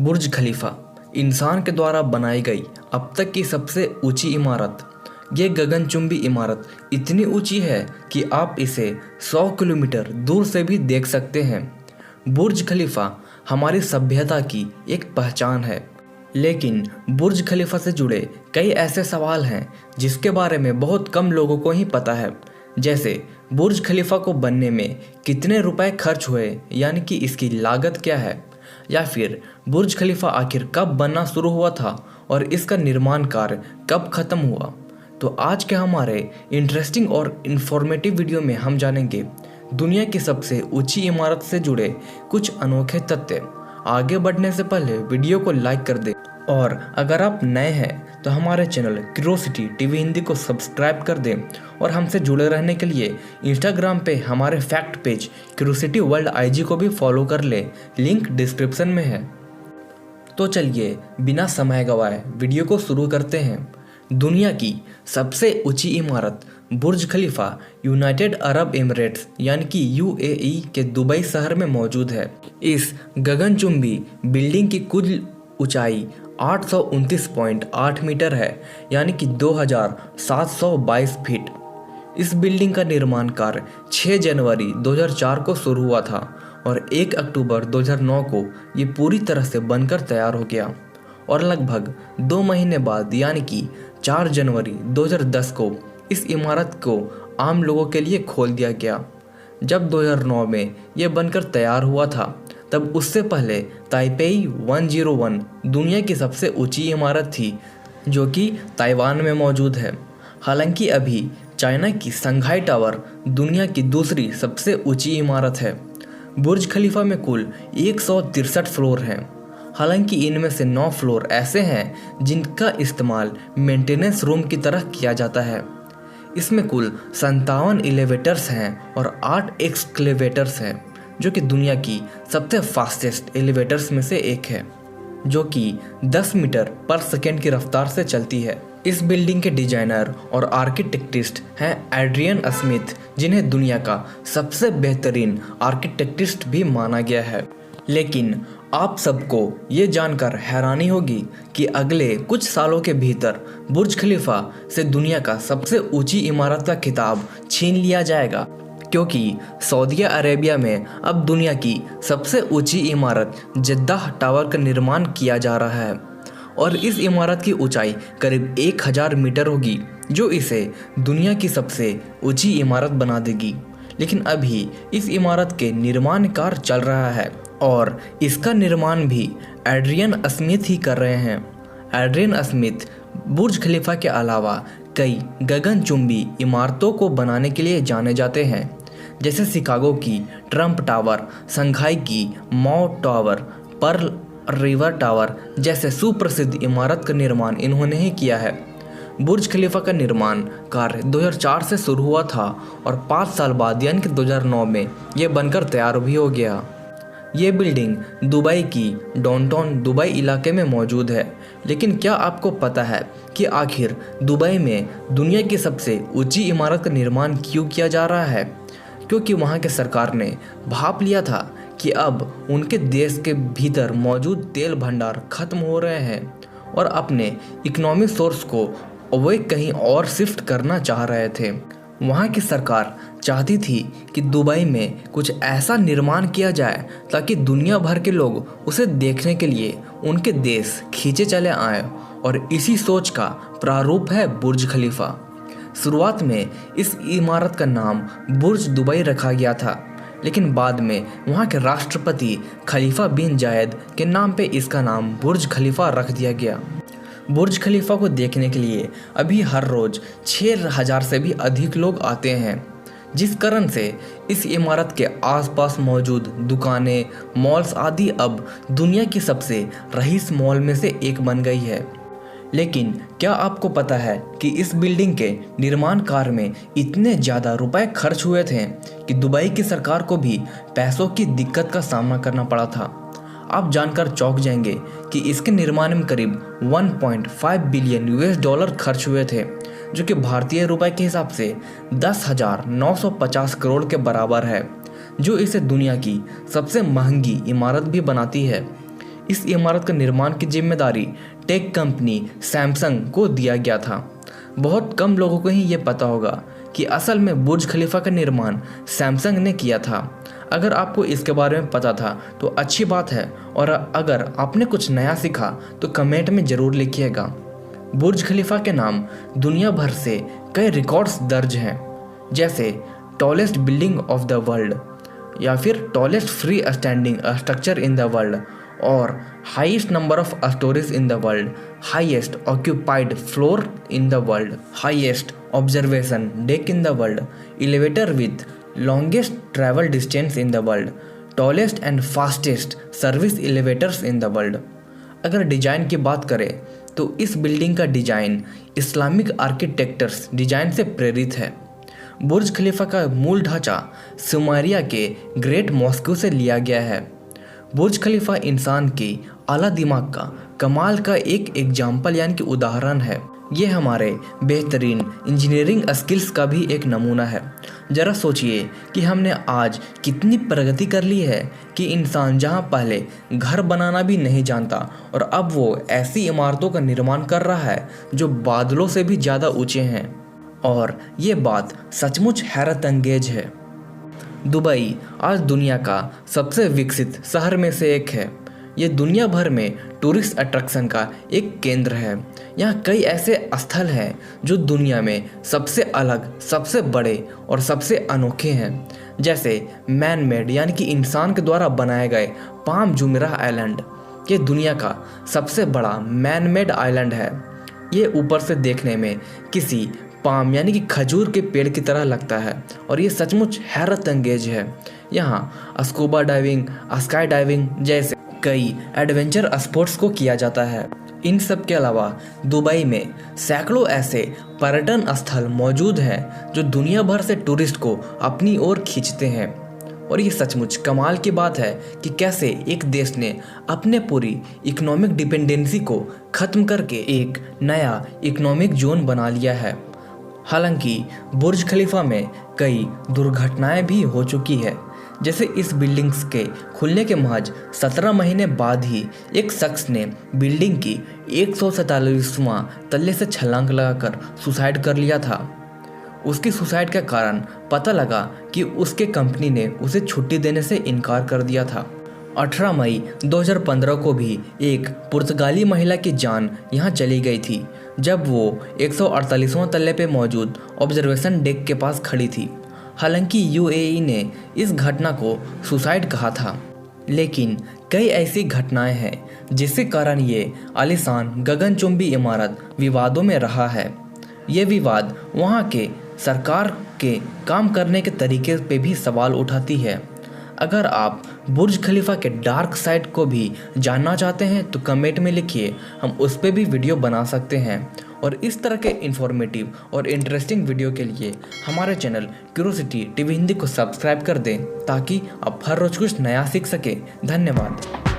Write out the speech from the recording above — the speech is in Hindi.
बुर्ज खलीफा इंसान के द्वारा बनाई गई अब तक की सबसे ऊंची इमारत। ये गगनचुंबी इमारत इतनी ऊंची है कि आप इसे 100 किलोमीटर दूर से भी देख सकते हैं। बुर्ज खलीफा हमारी सभ्यता की एक पहचान है, लेकिन बुर्ज खलीफा से जुड़े कई ऐसे सवाल हैं जिसके बारे में बहुत कम लोगों को ही पता है। जैसे बुर्ज खलीफा को बनने में कितने रुपए खर्च हुए, यानी कि इसकी लागत क्या है, या फिर बुर्ज खलीफा आखिर कब बनना शुरू हुआ था और इसका निर्माण कार्य कब खत्म हुआ। तो आज के हमारे इंटरेस्टिंग और इन्फॉर्मेटिव वीडियो में हम जानेंगे दुनिया की सबसे ऊंची इमारत से जुड़े कुछ अनोखे तथ्य। आगे बढ़ने से पहले वीडियो को लाइक कर दें और अगर आप नए हैं तो हमारे चैनल क्यूरोसिटी टीवी हिंदी को सब्सक्राइब कर दें और हमसे जुड़े रहने के लिए इंस्टाग्राम पे हमारे fact page curiosity world IG को भी फॉलो कर लें, लिंक डिस्क्रिप्शन में है। तो चलिए बिना समय गवाए वीडियो को शुरू करते हैं। दुनिया की सबसे ऊंची इमारत बुर्ज खलीफा यूनाइटेड अरब एमिरेट्स यानी कि यूएई के दुबई शहर में मौजूद है। इस गगनचुंबी बिल्डिंग की कुल ऊंचाई 829.8 मीटर है, यानी कि 2722 फीट। इस बिल्डिंग का निर्माण कार्य 6 जनवरी 2004 को शुरू हुआ था और 1 अक्टूबर 2009 को ये पूरी तरह से बनकर तैयार हो गया और लगभग 2 महीने बाद यानी कि 4 जनवरी 2010 को इस इमारत को आम लोगों के लिए खोल दिया गया। जब 2009 में यह बनकर तैयार हुआ था तब उससे पहले ताइपेई 101 दुनिया की सबसे ऊंची इमारत थी, जो कि ताइवान में मौजूद है। हालांकि अभी चाइना की संघाई टावर दुनिया की दूसरी सबसे ऊंची इमारत है। बुर्ज खलीफा में कुल 163 फ्लोर हैं। हालांकि इनमें से 9 फ्लोर ऐसे हैं जिनका इस्तेमाल मेंटेनेंस रूम की तरह किया जाता है। इसमें कुल 57 एलिवेटर्स हैं और 8 एक्सकलेवेटर्स हैं, जो कि दुनिया की सबसे फास्टेस्ट एलिवेटर्स में से एक है, जो कि 10 मीटर पर सेकेंड की रफ्तार से चलती है। इस बिल्डिंग के डिजाइनर और आर्किटेक्टिस्ट हैं एड्रियन स्मिथ, जिन्हें दुनिया का सबसे बेहतरीन आर्किटेक्टिस्ट भी माना गया है। लेकिन आप सबको ये जानकर हैरानी होगी कि अगले कुछ सालों के भीतर बुर्ज खलीफा से दुनिया का सबसे ऊंची इमारत का खिताब छीन लिया जाएगा, क्योंकि सऊदी अरेबिया में अब दुनिया की सबसे ऊंची इमारत जद्दाह टावर का निर्माण किया जा रहा है और इस इमारत की ऊंचाई करीब 1000 मीटर होगी, जो इसे दुनिया की सबसे ऊंची इमारत बना देगी। लेकिन अभी इस इमारत के निर्माण कार्य चल रहा है और इसका निर्माण भी एड्रियन स्मिथ ही कर रहे हैं। एड्रियन स्मिथ बुर्ज खलीफा के अलावा कई गगनचुंबी इमारतों को बनाने के लिए जाने जाते हैं, जैसे शिकागो की ट्रम्प टावर, शंघाई की माओ टावर, पर्ल रिवर टावर जैसे सुप्रसिद्ध इमारत का निर्माण इन्होंने ही किया है। बुर्ज खलीफा का निर्माण कार्य 2004 से शुरू हुआ था और 5 साल बाद यानी कि 2009 में यह बनकर तैयार भी हो गया। ये बिल्डिंग दुबई की डाउनटाउन दुबई इलाके में मौजूद है। लेकिन क्या आपको पता है कि आखिर दुबई में दुनिया की सबसे ऊंची इमारत का निर्माण क्यों किया जा रहा है? क्योंकि वहाँ के सरकार ने भाप लिया था कि अब उनके देश के भीतर मौजूद तेल भंडार खत्म हो रहे हैं और अपने इकोनॉमिक सोर्स को वे कहीं और शिफ्ट करना चाह रहे थे। वहाँ की सरकार चाहती थी कि दुबई में कुछ ऐसा निर्माण किया जाए ताकि दुनिया भर के लोग उसे देखने के लिए उनके देश खींचे चले आएं, और इसी सोच का प्रारूप है बुर्ज खलीफा। शुरुआत में इस इमारत का नाम बुर्ज दुबई रखा गया था, लेकिन बाद में वहाँ के राष्ट्रपति खलीफा बिन जायद के नाम पे इसका नाम बुर्ज खलीफा रख दिया गया। बुर्ज खलीफा को देखने के लिए अभी हर रोज 6000 से भी अधिक लोग आते हैं, जिस कारण से इस इमारत के आसपास मौजूद दुकानें, मॉल्स आदि अब दुनिया की सबसे रईस मॉल में से एक बन गई है। लेकिन क्या आपको पता है कि इस बिल्डिंग के निर्माण कार्य में इतने ज़्यादा रुपए खर्च हुए थे कि दुबई की सरकार को भी पैसों की दिक्कत का सामना करना पड़ा था। आप जानकर चौंक जाएंगे कि इसके निर्माण में करीब 1.5 बिलियन यूएस डॉलर खर्च हुए थे, जो कि भारतीय रुपए के हिसाब से 10,950 करोड़ के बराबर है, जो इसे दुनिया की सबसे महंगी इमारत भी बनाती है। इस इमारत का निर्माण की जिम्मेदारी टेक कंपनी सैमसंग को दिया गया था। बहुत कम लोगों को ही ये पता होगा कि असल में बुर्ज खलीफा का निर्माण सैमसंग ने किया था। अगर आपको इसके बारे में पता था तो अच्छी बात है, और अगर आपने कुछ नया सीखा तो कमेंट में ज़रूर लिखिएगा। बुर्ज खलीफा के नाम दुनिया भर से कई रिकॉर्ड्स दर्ज हैं, जैसे tallest building of the world, या फिर tallest free standing structure in the world, और highest number of storeys in the world, highest occupied floor in the world, highest observation deck in the world, elevator with longest travel distance in the world, tallest and fastest service elevators in the world. अगर डिज़ाइन की बात करें तो इस बिल्डिंग का डिज़ाइन इस्लामिक आर्किटेक्चर्स डिज़ाइन से प्रेरित है। बुर्ज खलीफा का मूल ढांचा सुमेरिया के ग्रेट मॉस्को से लिया गया है। बुर्ज खलीफा इंसान की आला दिमाग का कमाल का एक एग्जाम्पल यानी कि उदाहरण है। ये हमारे बेहतरीन इंजीनियरिंग स्किल्स का भी एक नमूना है। ज़रा सोचिए कि हमने आज कितनी प्रगति कर ली है कि इंसान जहां पहले घर बनाना भी नहीं जानता और अब वो ऐसी इमारतों का निर्माण कर रहा है जो बादलों से भी ज़्यादा ऊंचे हैं। और ये बात सचमुच हैरत अंगेज है। दुबई आज दुनिया का सबसे विकसित शहर में से एक है। ये दुनिया भर में टूरिस्ट अट्रैक्शन का एक केंद्र है। यहाँ कई ऐसे स्थल हैं जो दुनिया में सबसे अलग, सबसे बड़े और सबसे अनोखे हैं, जैसे मैन मेड यानी कि इंसान के द्वारा बनाए गए पाम जुमेराह आइलैंड। ये दुनिया का सबसे बड़ा मैन मेड आइलैंड है। ये ऊपर से देखने में किसी पाम यानी कि खजूर के पेड़ की तरह लगता है और ये सचमुच हैरत अंगेज है। यहाँ स्कूबा डाइविंग, स्काई डाइविंग जैसे कई एडवेंचर स्पोर्ट्स को किया जाता है। इन सब के अलावा दुबई में सैकड़ों ऐसे पर्यटन स्थल मौजूद हैं जो दुनिया भर से टूरिस्ट को अपनी ओर खींचते हैं। और ये सचमुच कमाल की बात है कि कैसे एक देश ने अपने पूरी इकोनॉमिक डिपेंडेंसी को ख़त्म करके एक नया इकोनॉमिक जोन बना लिया है। हालांकि बुर्ज खलीफा में कई दुर्घटनाएं भी हो चुकी है, जैसे इस बिल्डिंग्स के खुलने के महज 17 महीने बाद ही एक शख्स ने बिल्डिंग की 147वां तल्ले से छलांग लगाकर सुसाइड कर लिया था। उसकी सुसाइड का कारण पता लगा कि उसके कंपनी ने उसे छुट्टी देने से इनकार कर दिया था। 18 मई 2015 को भी एक पुर्तगाली महिला की जान यहाँ चली गई थी जब वो 148वां तल्ले पे मौजूद ऑब्जर्वेशन डेक के पास खड़ी थी। हालांकि यूएई ने इस घटना को सुसाइड कहा था, लेकिन कई ऐसी घटनाएं हैं जिसके कारण ये आलीशान गगनचुंबी इमारत विवादों में रहा है। ये विवाद वहाँ के सरकार के काम करने के तरीके पे भी सवाल उठाती है। अगर आप बुर्ज खलीफा के डार्क साइड को भी जानना चाहते हैं तो कमेंट में लिखिए, हम उस पर भी वीडियो बना सकते हैं। और इस तरह के इन्फॉर्मेटिव और इंटरेस्टिंग वीडियो के लिए हमारे चैनल क्यूरोसिटी टीवी हिंदी को सब्सक्राइब कर दें ताकि आप हर रोज कुछ नया सीख सकें। धन्यवाद।